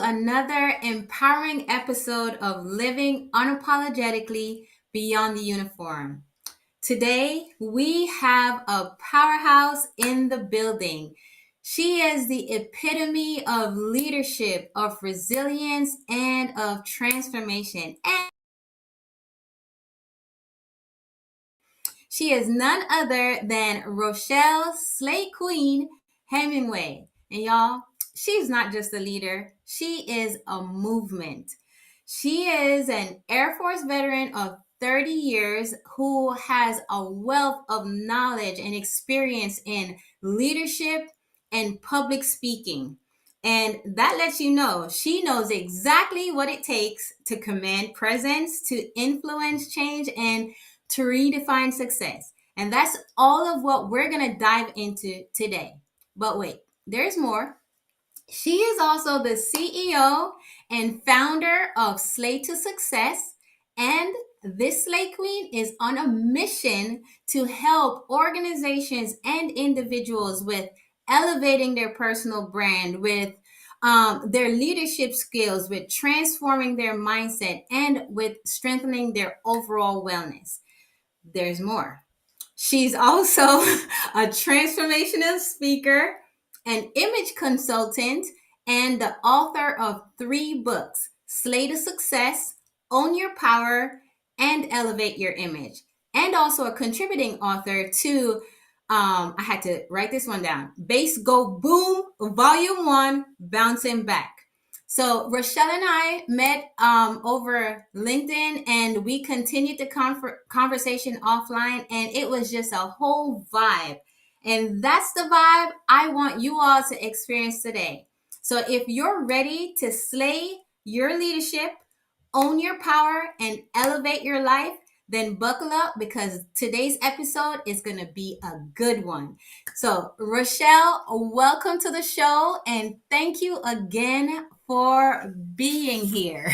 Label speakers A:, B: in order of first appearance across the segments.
A: another empowering episode of Living Unapologetically Beyond the Uniform. Today, we have a powerhouse in the building. She is the epitome of leadership, of resilience, and of transformation. And she is none other than Rochelle Slay Queen Hemmingway. And y'all, she's not just a leader, she is a movement. She is an Air Force veteran of 30 years who has a wealth of knowledge and experience in leadership and public speaking. And that lets you know she knows exactly what it takes to command presence, to influence change, and to redefine success. And that's all of what we're going to dive into today. But wait, there's more. She is also the CEO and founder of Slay to Success. And this Slay Queen is on a mission to help organizations and individuals with elevating their personal brand, with their leadership skills, with transforming their mindset, and with strengthening their overall wellness. There's more. She's also a transformational speaker, an image consultant, and the author of 3 books: Slay to Success, Own Your Power, and Elevate Your Image. And also a contributing author to, I had to write this one down: Base Go Boom, Volume 1, Bouncing Back. So Rochelle and I met over LinkedIn, and we continued the conversation offline, and it was just a whole vibe. And that's the vibe I want you all to experience today. So if you're ready to slay your leadership, own your power, and elevate your life, then buckle up because today's episode is going to be a good one. So, Rochelle, welcome to the show, and thank you again for being here.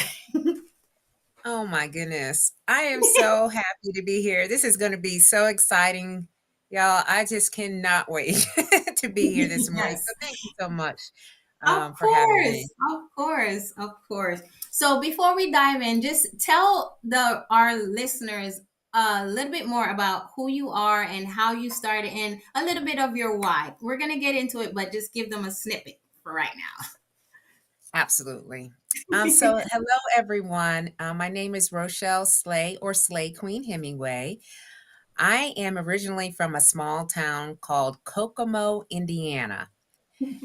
B: Oh my goodness. I am so happy to be here. This is going to be so exciting. Y'all, I just cannot wait to be here this morning.
A: Yes.
B: So thank you so much
A: Of
B: for having
A: course,
B: me.
A: of course, of course. So before we dive in, just tell the our listeners a little bit more about who you are and how you started, and a little bit of your why. We're gonna get into it, but just give them a snippet for right
B: Absolutely.
A: now.
B: So hello everyone. My name is Rochelle Slay or Slay Queen Hemingway. I am originally from a small town called Kokomo, Indiana.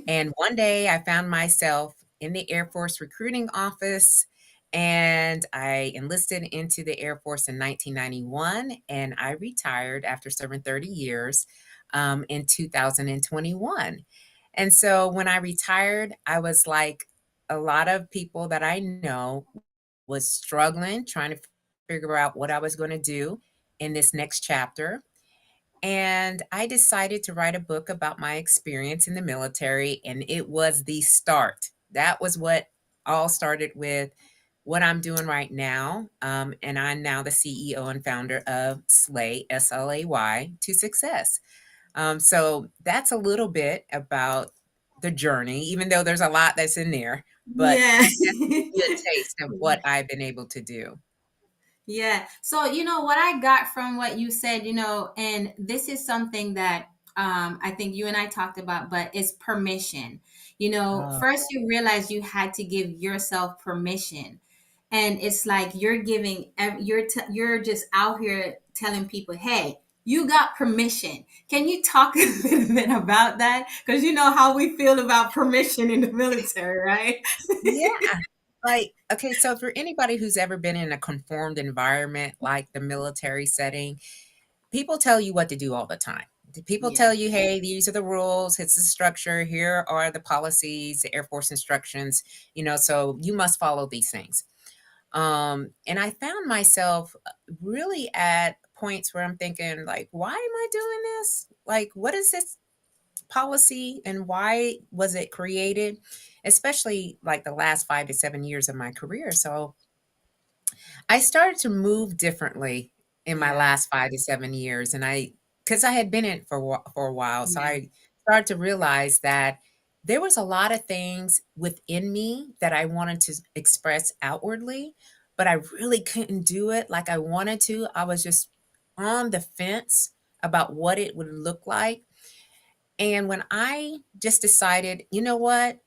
B: And one day I found myself in the Air Force recruiting office and I enlisted into the Air Force in 1991 and I retired after serving 30 years in 2021. And so when I retired, I was like a lot of people that I know was struggling, trying to figure out what I was going to do in this next chapter. And I decided to write a book about my experience in the military, and it was the start. That was what all started with what I'm doing right now. And I'm now the CEO and founder of Slay, SLAY, to Success. So that's a little bit about the journey, even though there's a lot that's in there, but
A: Yeah.
B: that's a good taste of what I've been able to do.
A: Yeah. So, what I got from what you said, and this is something that I think you and I talked about, but it's permission.
B: Oh,
A: First you realize you had to give yourself permission. And it's like you're just out here telling people, "Hey, you got permission." Can you talk a little bit about that? Because you know how we feel about permission in the military, right?
B: yeah. Like, okay, so for anybody who's ever been in a conformed environment like the military setting, people tell you what to do all the time. People
A: Yeah.
B: tell you, hey, these are the rules, it's the structure, here are the policies, the Air Force instructions, so you must follow these things. And I found myself really at points where I'm thinking, like, why am I doing this? Like, what is this policy and why was it created? Especially like the last 5 to 7 years of my career. So I started to move differently in my
A: Yeah.
B: last 5 to 7 years, and because I had been in it for a while, so
A: Yeah.
B: I started to realize that there was a lot of things within me that I wanted to express outwardly, but I really couldn't do it like I wanted to. I was just on the fence about what it would look like. And when I just decided, you know what?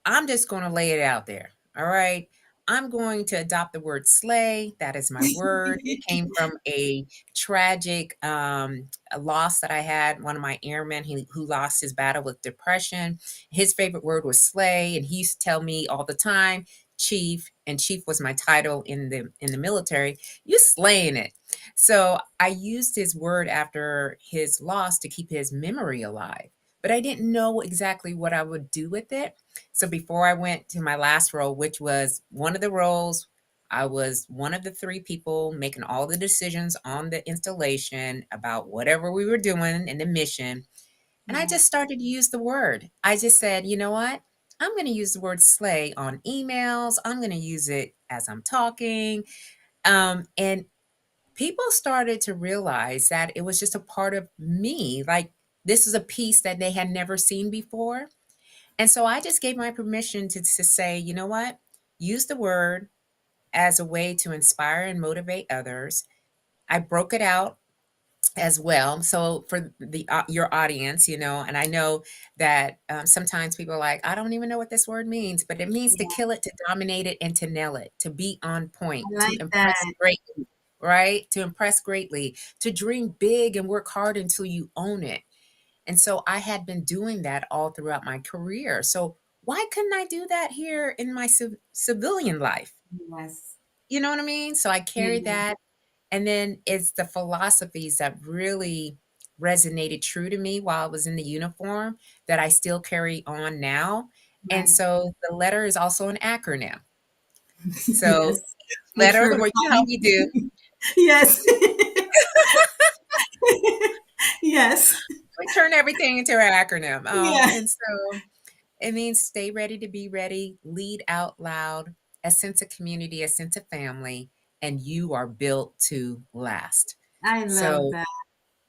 B: I'm just going to lay it out there. All right. I'm going to adopt the word slay. That is my word. It came from a tragic a loss that I had. One of my airmen who lost his battle with depression. His favorite word was slay. And he used to tell me all the time, chief, and chief was my title in the military, you slaying it. So I used his word after his loss to keep his memory alive. But I didn't know exactly what I would do with it. So before I went to my last role, which was one of the roles, I was one of the three people making all the decisions on the installation about whatever we were doing in the mission. And I
A: Yeah.
B: just started to use the word. I just said, you know what? I'm going to use the word slay on emails. I'm going to use it as I'm talking. And people started to realize that it was just a part of me. Like this is a piece that they had never seen before. And so I just gave my permission to say, you know what? Use the word as a way to inspire and motivate others. I broke it out as well. So for the your audience, you know, and I know that sometimes people are like, I don't even know what this word means, but it means to
A: Yeah.
B: kill it, to dominate it, and to nail it, to be on point,
A: I
B: to
A: like
B: impress
A: that.
B: greatly, right? To impress greatly, to dream big and work hard until you own it. And so I had been doing that all throughout my career. So why couldn't I do that here in my civilian life?
A: Yes.
B: You know what I mean? So I carried
A: Yeah.
B: that. And then it's the philosophies that really resonated true to me while I was in the uniform that I still carry on now. And
A: Right.
B: so the letter is also an acronym. So
A: Yes.
B: each
A: Which
B: letter,
A: we're
B: well, you know how
A: defining.
B: we do,
A: Yes. Yes.
B: we turn everything into an acronym.
A: Yeah.
B: And so it means stay ready to be ready, lead out loud, a sense of community, a sense of family, and you are built to last.
A: I love
B: So
A: that.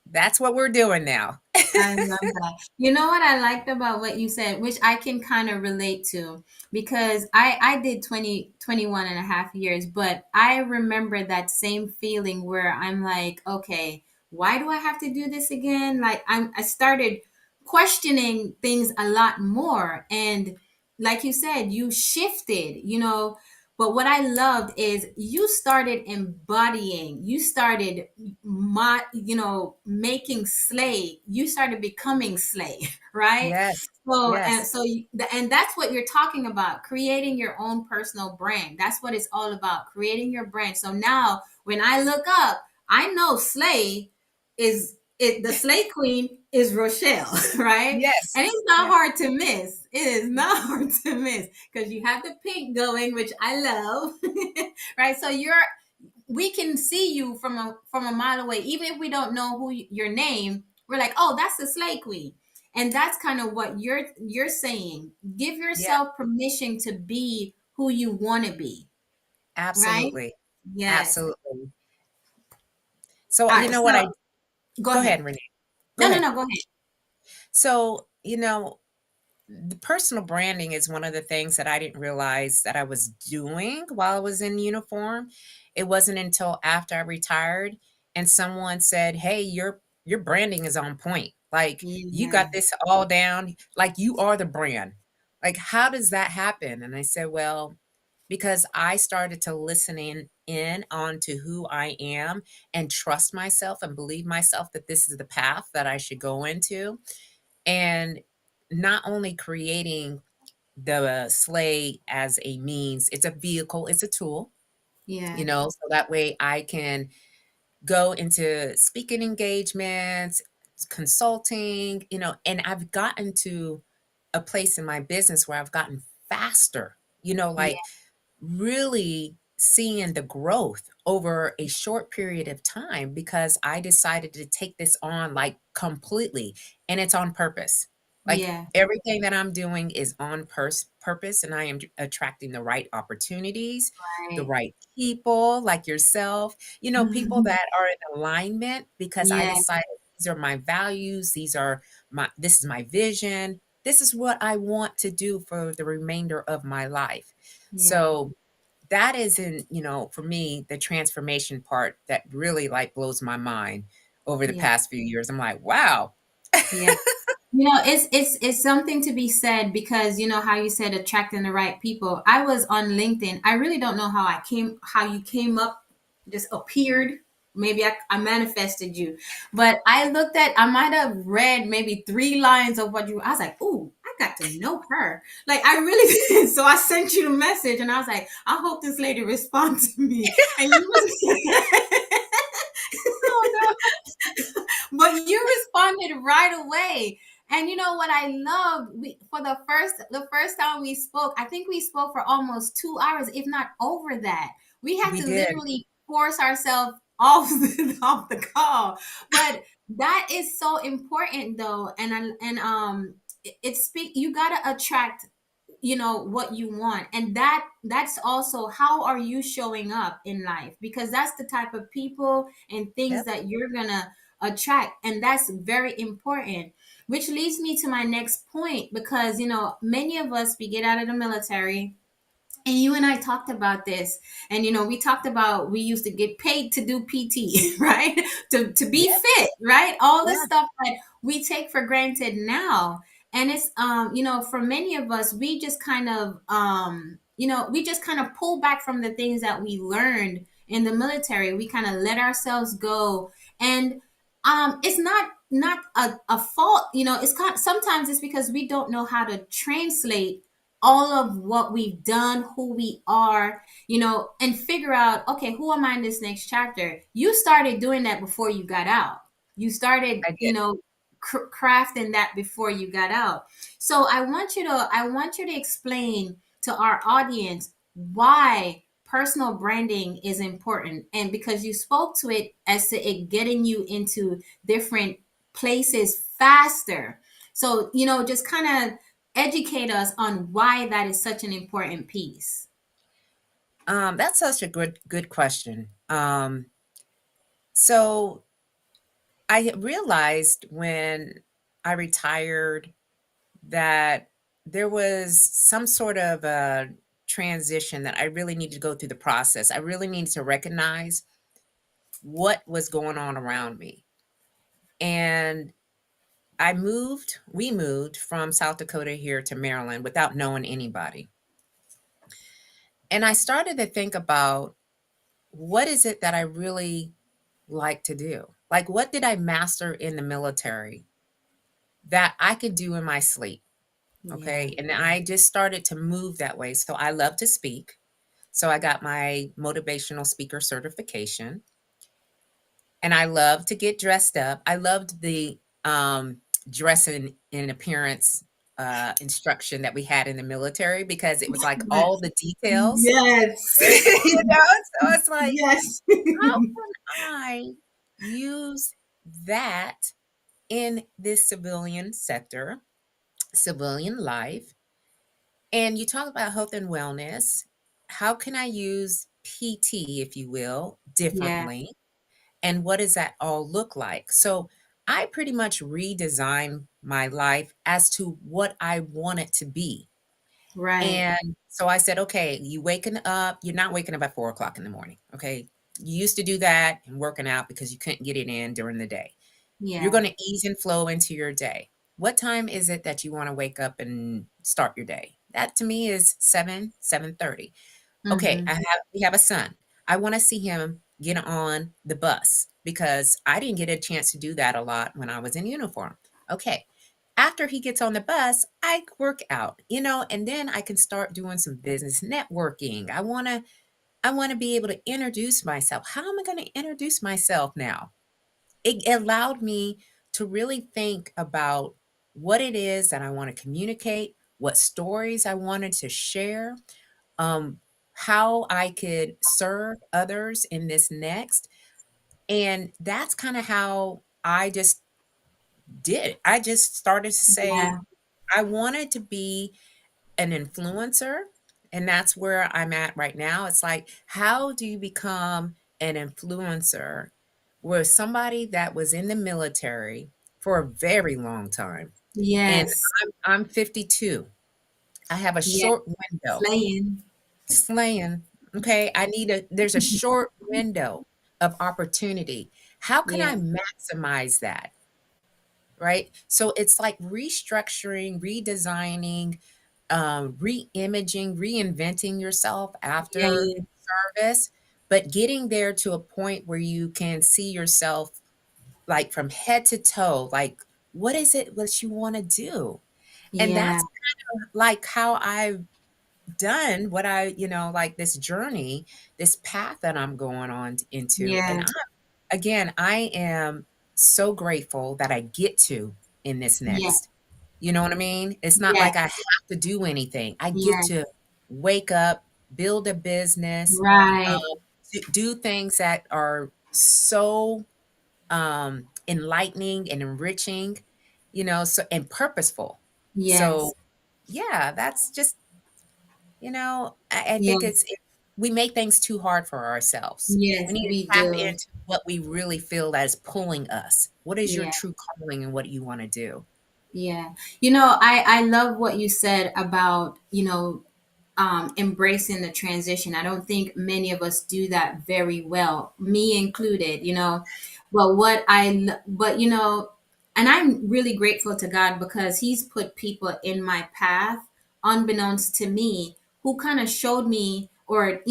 B: that's what we're doing now.
A: I love that. You know what I liked about what you said, which I can kind of relate to because I did 21 and a half years, but I remember that same feeling where I'm like, okay, why do I have to do this again? Like I started questioning things a lot more. And like you said, you shifted, but what I loved is you started embodying, you started making slay, you started becoming slay, right?
B: Yes.
A: So and
B: Yes.
A: so and that's what you're talking about, creating your own personal brand. That's what it's all about, creating your brand. So now when I look up, I know slay is it, the slay queen is Rochelle, right?
B: Yes.
A: And it's not
B: Yeah.
A: hard to miss. It is not hard to miss because you have the pink going, which I love, right? So we can see you from a mile away, even if we don't know your name. We're like, oh, that's the slay queen, and that's kind of what you're saying. Give
B: Yeah.
A: yourself permission to be who you want to be, right?
B: Absolutely.
A: Yes.
B: Absolutely. So
A: All
B: you
A: right.
B: know what
A: So
B: I
A: go
B: go ahead,
A: ahead.
B: Renee. Go
A: No, no,
B: ahead.
A: no. Go ahead.
B: So, the personal branding is one of the things that I didn't realize that I was doing while I was in uniform. It wasn't until after I retired and someone said, "Hey, your branding is on point. Like you got
A: Yeah.
B: this all down. Like you are the brand. Like how does that happen?" And I said, "Well, because I started to listen in on to who I am and trust myself and believe myself that this is the path that I should go into." And not only creating the sleigh as a means, it's a vehicle, it's a tool,
A: Yeah.
B: so that way I can go into speaking engagements, consulting, and I've gotten to a place in my business where I've gotten faster,
A: Yeah.
B: like really seeing the growth over a short period of time because I decided to take this on like completely and it's on purpose. Like
A: Yeah.
B: everything that I'm doing is on purpose and I am attracting the right opportunities, the
A: Right.
B: right people like yourself, people that are in alignment because I
A: Yeah.
B: decided these are my values, this is my vision. this is what I want to do for the remainder of my life.
A: Yeah.
B: So that isn't, for me, the transformation part that really like blows my mind over the
A: Yeah.
B: past few years. I'm like, wow.
A: Yeah. It's something to be said because you know how you said attracting the right people. I was on LinkedIn. I really don't know how you came up, just appeared. Maybe I manifested you, but I might have read maybe 3 lines of what you. I was like, ooh, I got to know her. Like I really did. So I sent you the message, and I was like, I hope this lady responds to me. And you was.
B: Oh no.
A: But you responded right away. And you know what I loved? For the first time we spoke, I think we spoke for almost 2 hours, if not over that. We had
B: We
A: to
B: did.
A: literally force ourselves off off the call. But that is so important though. It speak you gotta attract what you want, and that's also how are you showing up in life, because that's the type of people and things
B: Yep.
A: that you're gonna attract, and that's very important, which leads me to my next point, because many of us, we get out of the military, and you and I talked about this, and we talked about we used to get paid to do PT, right? To be
B: Yep.
A: fit, right? All this
B: Yeah.
A: stuff that we take for granted now. And it's for many of us, we just kind of pull back from the things that we learned in the military. We kind of let ourselves go. And it's not a fault, sometimes it's because we don't know how to translate all of what we've done, who we are, and figure out, okay, who am I in this next chapter? You started doing that before you got out. You started,
B: I did.
A: crafting that before you got out. So I want you to explain to our audience why personal branding is important, and because you spoke to it as to it getting you into different places faster. So, just kind of educate us on why that is such an important piece.
B: That's such a good question. So I realized when I retired that there was some sort of a transition that I really needed to go through the process. I really needed to recognize what was going on around me. And we moved from South Dakota here to Maryland without knowing anybody. And I started to think about, what is it that I really like to do? Like, what did I master in the military that I could do in my sleep?
A: Yeah.
B: Okay. And I just started to move that way. So I love to speak. So I got my motivational speaker certification, and I love to get dressed up. I loved the dress and appearance instruction that we had in the military, because it was like all
A: Yes.
B: the details,
A: Yes.
B: so it's like,
A: Yes.
B: how can I use that in this civilian sector, civilian life? And you talk about health and wellness. How can I use PT, if you will,
A: Yeah.
B: differently? And what does that all look like? So I pretty much redesigned my life as to what I want it to be.
A: Right.
B: And so I said, okay, you're not waking up at 4 o'clock in the morning. Okay. You used to do that and working out because you couldn't get it in during the day. You're
A: Yeah.
B: going to ease and flow into your day. What time is it that you want to wake up and start your day? That to me is 7:30. Okay,
A: Mm-hmm.
B: we have a son. I wanna see him get on the bus because I didn't get a chance to do that a lot when I was in uniform. Okay, after he gets on the bus, I work out, and then I can start doing some business networking. I wanna be able to introduce myself. How am I gonna introduce myself now? It allowed me to really think about what it is that I wanna communicate, what stories I wanted to share, um, how I could serve others in this next. And that's kind of how I just did. I just started to say,
A: Yeah.
B: I wanted to be an influencer. And that's where I'm at right now. It's like, how do you become an influencer where somebody that was in the military for a very long time. And
A: Yes.
B: I'm 52. I have a
A: Yeah.
B: short window.
A: Slaying.
B: Slaying. Okay. There's a short window of opportunity. How can
A: Yeah.
B: I maximize that? Right. So it's like restructuring, redesigning, re-imaging, reinventing yourself
A: Yeah.
B: after
A: Yeah.
B: service, but getting there to a point where you can see yourself like from head to toe, like what is it what you want to do? And
A: Yeah.
B: that's like how I've done what like this journey, this path that I'm going on into. And
A: Yeah.
B: I am so grateful that I get to in this
A: Yeah.
B: next. You know what I mean? It's not
A: Yeah.
B: like I have to do anything. I get
A: Yeah.
B: to wake up, build a business, um,
A: Right.
B: do things that are so enlightening and enriching, so and purposeful.
A: Yes.
B: So yeah, that's just, I think
A: Yes.
B: we make things too hard for ourselves. We
A: Yes,
B: need to
A: we
B: tap
A: do.
B: into what we really feel that is pulling us. What is your
A: Yeah.
B: true calling and what do you want to do?
A: Yeah. I love what you said about, embracing the transition. I don't think many of us do that very well, me included. But, and I'm really grateful to God because He's put people in my path, unbeknownst to me, who kind of showed me, or,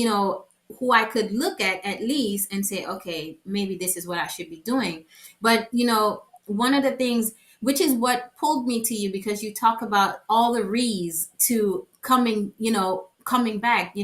A: who I could look at least and say, okay, maybe this is what I should be doing. But, one of the things, which is what pulled me to you, because you talk about all the re's to coming back.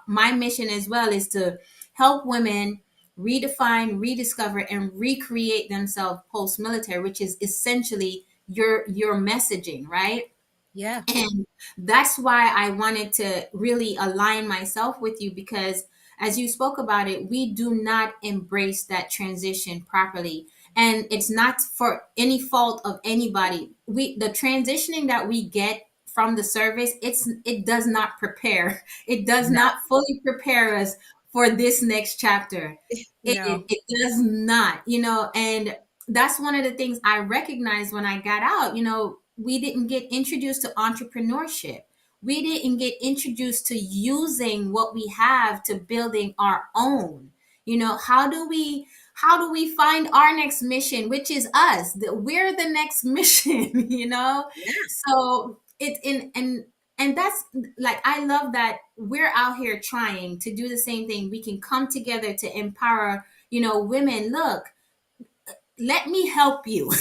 A: My mission as well is to help women redefine, rediscover, and recreate themselves post military, which is essentially your messaging, right?
B: Yeah.
A: And that's why I wanted to really align myself with you, because as you spoke about it, we do not embrace that transition properly. And it's not for any fault of anybody. The transitioning that we get from the service, it does not prepare. It does
B: No.
A: not fully prepare us for this next chapter.
B: No.
A: It does not, and that's one of the things I recognized when I got out. We didn't get introduced to entrepreneurship. We didn't get introduced to using what we have to building our own. How do we find our next mission, which is us? We're the next mission.
B: Yeah.
A: So it in and that's, like, I love that we're out here trying to do the same thing. We can come together to empower, women. Look, let me help you.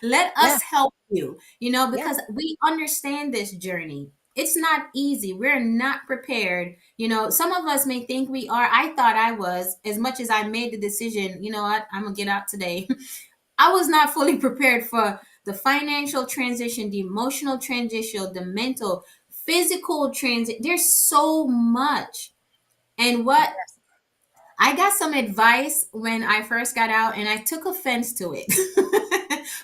A: Let
B: Yeah.
A: us help you,
B: Yeah.
A: because we understand this journey. It's not easy. We're not prepared. Some of us may think we are. I thought I was, as much as I made the decision, what, I'm going to get out today. I was not fully prepared for the financial transition, the emotional transition, the mental, physical transit. There's so much. And what I got some advice when I first got out, and I took offense to it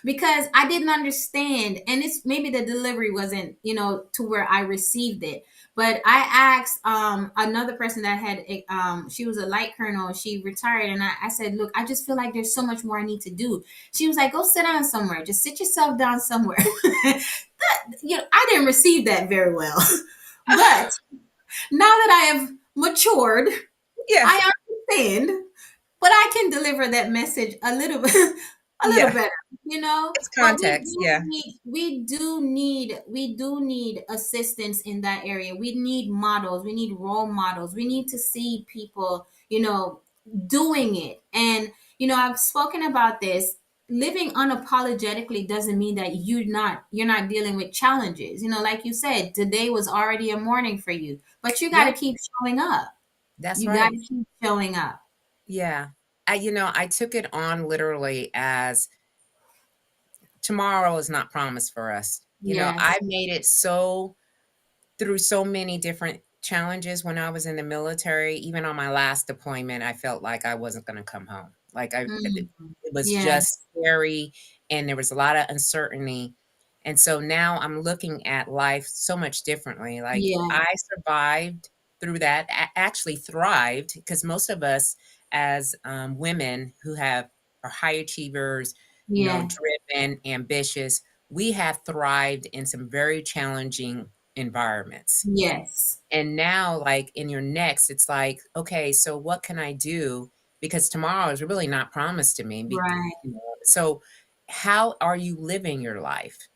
A: because I didn't understand. And it's maybe the delivery wasn't, to where I received it. But I asked another person that had, she was a light colonel, she retired. And I said, look, I just feel like there's so much more I need to do. She was like, go sit down somewhere. Just sit yourself down somewhere. I didn't receive that very well. But now that I have matured,
B: Yeah.
A: I understand, but I can deliver that message a little bit, a little
B: Yeah.
A: better.
B: It's
A: But we
B: context.
A: do
B: Yeah.
A: need, we do need assistance in that area. We need models. We need role models. We need to see people, doing it. And I've spoken about this. Living unapologetically doesn't mean that you're not dealing with challenges. Like you said, today was already a morning for you, but you got
B: Yeah.
A: to keep showing up.
B: That's
A: You got
B: right.
A: to keep showing up.
B: Yeah. I took it on literally as tomorrow is not promised for us.
A: Yes.
B: I made it so through so many different challenges when I was in the military. Even on my last deployment, I felt like I wasn't going to come home. Like it
A: Mm.
B: was
A: Yes.
B: just scary and there was a lot of uncertainty. And so now I'm looking at life so much differently. Like
A: Yeah.
B: I survived through that, actually thrived because most of us as women who are high achievers,
A: Yeah.
B: driven. been ambitious, we have thrived in some very challenging environments.
A: Yes.
B: And now, like in your next, it's like, okay, so what can I do? Because tomorrow is really not promised to me.
A: Right.
B: So, how are you living your life?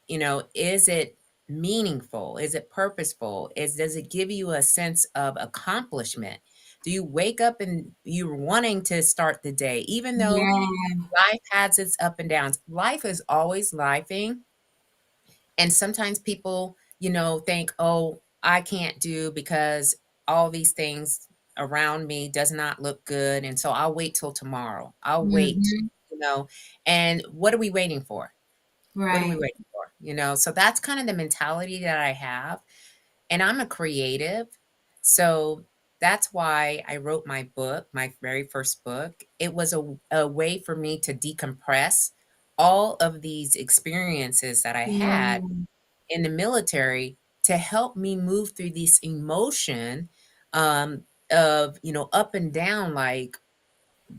B: Is it meaningful? Is it purposeful? Does it give you a sense of accomplishment? Do you wake up and you're wanting to start the day, even though
A: Yeah.
B: life has its up and downs? Life is always lifing. And sometimes people, think, oh, I can't do because all these things around me does not look good. And so I'll wait till tomorrow. I'll wait,
A: Hmm.
B: you know. And what are we waiting for? What are we
A: Right.
B: waiting for? So that's kind of the mentality that I have. And I'm a creative. So that's why I wrote my book, my very first book. It was a way for me to decompress all of these experiences that I had
A: Yeah.
B: in the military to help me move through this emotion of, up and down. Like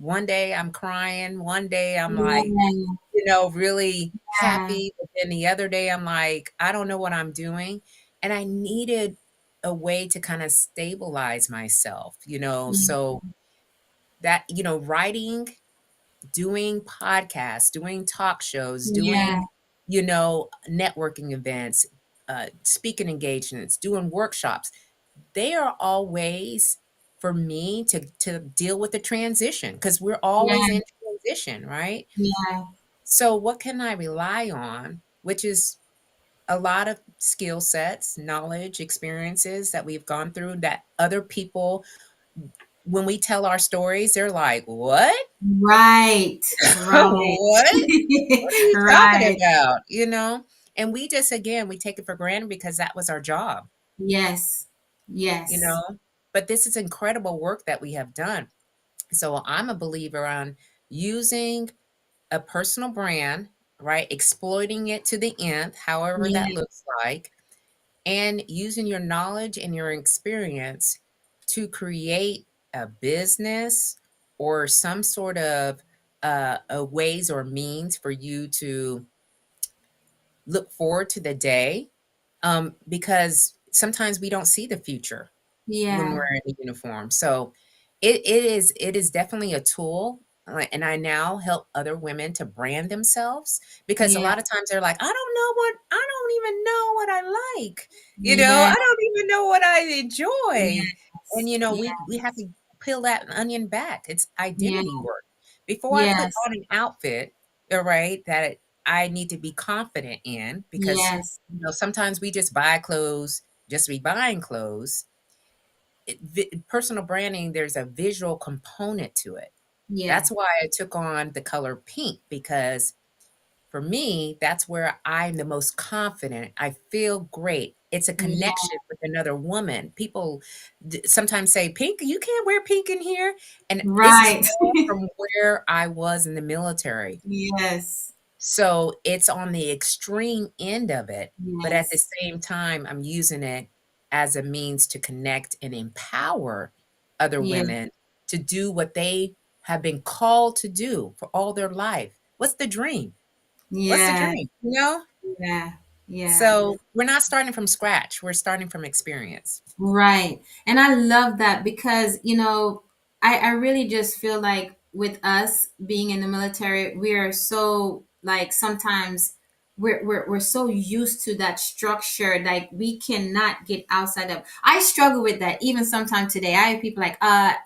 B: one day I'm crying, one day I'm like,
A: Yeah.
B: really
A: Yeah.
B: happy. But then the other day, I'm like, I don't know what I'm doing. And I needed a way to kind of stabilize myself. So that, writing, doing podcasts, doing talk shows,
A: Yeah.
B: doing, networking events, speaking engagements, doing workshops, they are all ways for me to deal with the transition because we're always
A: Yeah.
B: in transition, right?
A: Yeah.
B: So what can I rely on, which is a lot of skill sets, knowledge, experiences that we've gone through that other people, when we tell our stories, they're like, "What?
A: Right. Right.
B: What? What are you talking
A: Right.
B: about?" And we just, again, we take it for granted because that was our job,
A: Yes.
B: you
A: Yes.
B: know? But this is incredible work that we have done. So I'm a believer on using a personal brand, right? Exploiting it to the nth, however that
A: Yeah.
B: looks like, and using your knowledge and your experience to create a business or some sort of a ways or means for you to look forward to the day. Because sometimes we don't see the future when we're
A: Yeah.
B: in a uniform. So it is definitely a tool. And I now help other women to brand themselves because a
A: Yeah.
B: lot of times they're like, I don't even know what I like.
A: Yeah.
B: I don't even know what I enjoy. And
A: Yes. Yeah.
B: we have to peel that onion back. It's
A: Yeah.
B: identity work. Before I put
A: Yes.
B: on an outfit, all right, that I need to be confident in because
A: Yes.
B: sometimes we just buy clothes, just be buying clothes. Personal branding, there's a visual component to it.
A: Yeah.
B: That's why I took on the color pink because for me, that's where I'm the most confident. I feel great. It's a
A: Yeah.
B: connection with another woman. People sometimes say, Pink, you can't wear pink in here. And this is
A: Right.
B: all from where I was in the military.
A: Yes.
B: So it's on the extreme end of it, but at the
A: Yes.
B: same time, I'm using it as a means to connect and empower other
A: Yeah.
B: women to do what they have been called to do for all their life. What's the dream? What's the
A: Yeah.
B: dream?
A: Yeah. Yeah.
B: So we're not starting from scratch. We're starting from experience.
A: Right. And I love that because, I really just feel like with us being in the military, we are so like sometimes we're so used to that structure, like we cannot get outside of. I struggle with that even sometimes today. I have people like,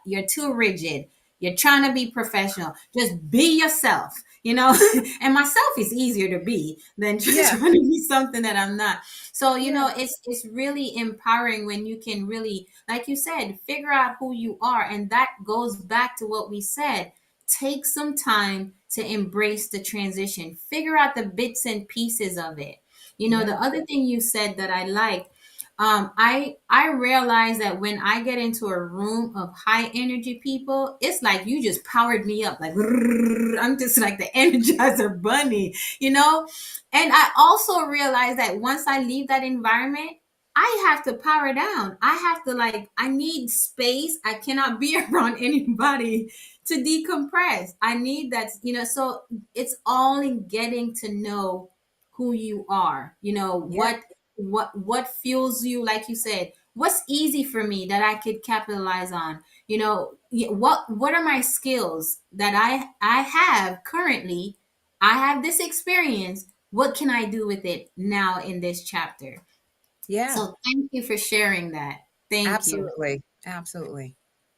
A: you're too rigid. You're trying to be professional. Just be yourself, and myself is easier to be than just
B: Yeah,
A: trying to be something that I'm not. So,
B: yeah,
A: it's really empowering when you can really, like you said, figure out who you are. And that goes back to what we said. Take some time to embrace the transition. Figure out the bits and pieces of it.
B: yeah,
A: The other thing you said that I liked, I realize that when I get into a room of high energy people, it's like you just powered me up. Like I'm just like the Energizer Bunny. And I also realize that once I leave that environment, I have to power down. I have to, like, I need space. I cannot be around anybody to decompress. I need that, so it's all in getting to know who you are.
B: Yeah.
A: What fuels you, like you said. What's easy for me that I could capitalize on? What are my skills that I have currently? I have this experience. What can I do with it now in this chapter?
B: Yeah.
A: So thank you for sharing that. Thank you.
B: Absolutely. Absolutely.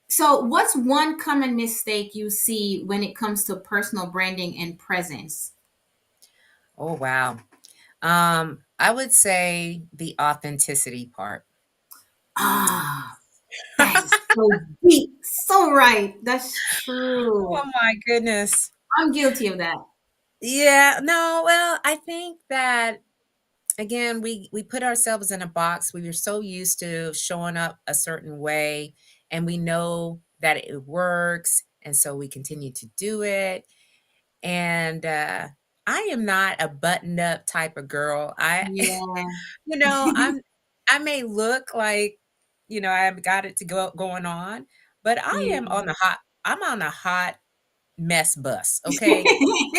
A: So, what's one common mistake you see when it comes to personal branding and presence?
B: Oh, wow. I would say the authenticity part.
A: Ah, that is so deep. So right. That's
B: Oh
A: true.
B: my goodness.
A: I'm guilty of that.
B: Yeah, no, well, I think that again, we put ourselves in a box. We were so used to showing up a certain way, and we know that it works, and so we continue to do it. And I am not a buttoned up type of girl. I
A: Yeah.
B: you know, I may look like, I've got it to go going on, but
A: Yeah.
B: I'm on a hot mess bus, okay?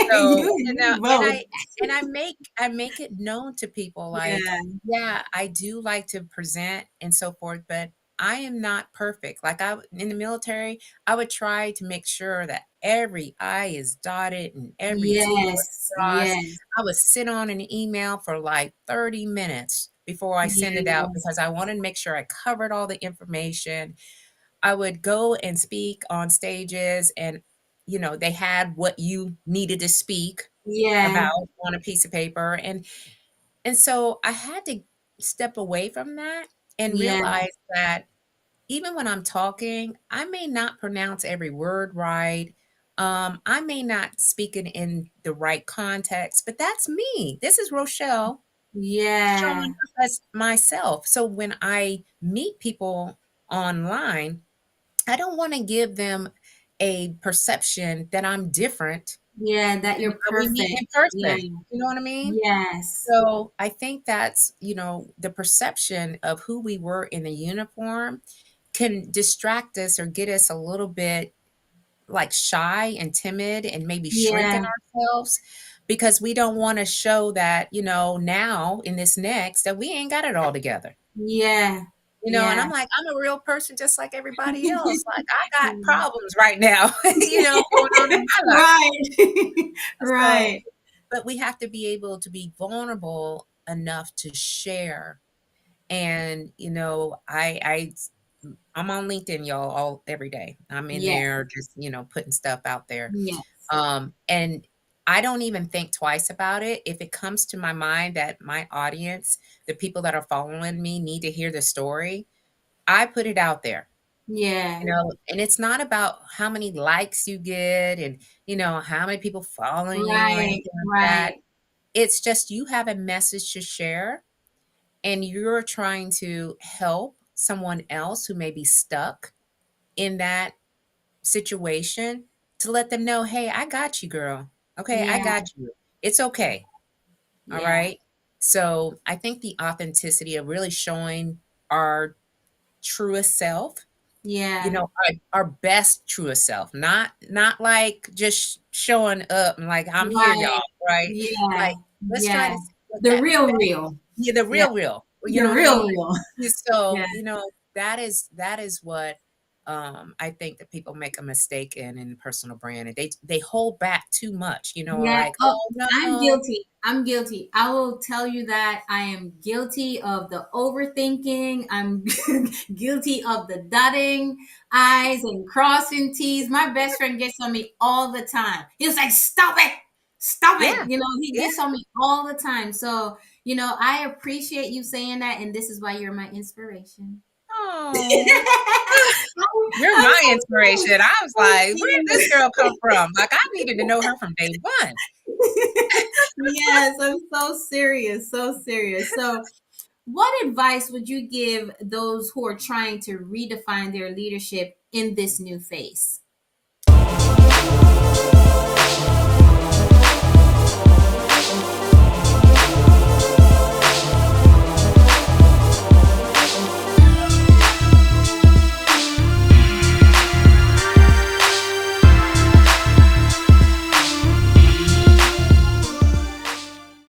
B: So,
A: You
B: and
A: both.
B: I make it known to people like,
A: Yeah.
B: yeah, I do like to present and so forth, but I am not perfect. Like in the military, I would try to make sure that every I is dotted and every T was
A: Yes.
B: crossed.
A: Yes.
B: I would sit on an email for like 30 minutes before I send it out
A: Yes.
B: because I wanted to make sure I covered all the information. I would go and speak on stages and they had what you needed to speak
A: Yeah.
B: about on a piece of paper and so I had to step away from that and
A: Yeah.
B: realize that even when I'm talking, I may not pronounce every word right. I may not speak it in the right context, but that's me. This is Rochelle
A: Yeah.
B: showing up as myself. So when I meet people online, I don't want to give them a perception that I'm different
A: Yeah. That
B: than
A: you're
B: when we meet in
A: perfect. Yeah.
B: person. You know what I mean?
A: Yes.
B: So I think that's, the perception of who we were in the uniform can distract us or get us a little bit like shy and timid and maybe shrinking
A: Yeah.
B: ourselves because we don't want to show that, now in this next that we ain't got it all together.
A: Yeah.
B: And
A: Yeah.
B: I'm like, I'm a real person just like everybody else. Like I got problems right now, going on in my life.
A: Right.
B: So,
A: Right.
B: but we have to be able to be vulnerable enough to share. And I'm on LinkedIn, y'all, all every day. I'm in
A: Yes.
B: there just, putting stuff out there.
A: Yes.
B: And I don't even think twice about it. If it comes to my mind that my audience, the people that are following me need to hear the story, I put it out there.
A: Yeah.
B: And it's not about how many likes you get and, how many people following you or
A: Right.
B: anything like that.
A: Right.
B: It's just you have a message to share and you're trying to help someone else who may be stuck in that situation to let them know, hey, I got you, girl. Okay, I
A: Yeah.
B: got you. It's okay. All
A: Yeah.
B: right. So I think the authenticity of really showing our truest self,
A: Yeah.
B: our best truest self, not like just showing up and like I'm here, y'all,
A: Right.
B: right?
A: Yeah.
B: Like let's try
A: Yeah.
B: to see what
A: The
B: that
A: real
B: best,
A: real.
B: yeah, the
A: Yeah.
B: real. You
A: The
B: know what I
A: real
B: mean?
A: real.
B: Yeah,
A: Yeah.
B: so, that is what I think that people make a mistake in personal brand and they hold back too much,
A: Yeah.
B: like,
A: Oh,
B: oh
A: I'm
B: no.
A: guilty. I'm guilty. I will tell you that I am guilty of the overthinking. I'm guilty of the dotting I's and crossing T's. My best friend gets on me all the time. He was like, stop it. Stop
B: Yeah,
A: it. He
B: yeah.
A: gets on me all the time. So, I appreciate you saying that. And this is why you're my inspiration.
B: Oh, you're
A: I'm
B: my
A: so
B: inspiration. I was
A: serious.
B: like, where did this girl come from? Like, I needed to know her from day one.
A: Yes, I'm so serious, so serious. So, what advice would you give those who are trying to redefine their leadership in this new phase?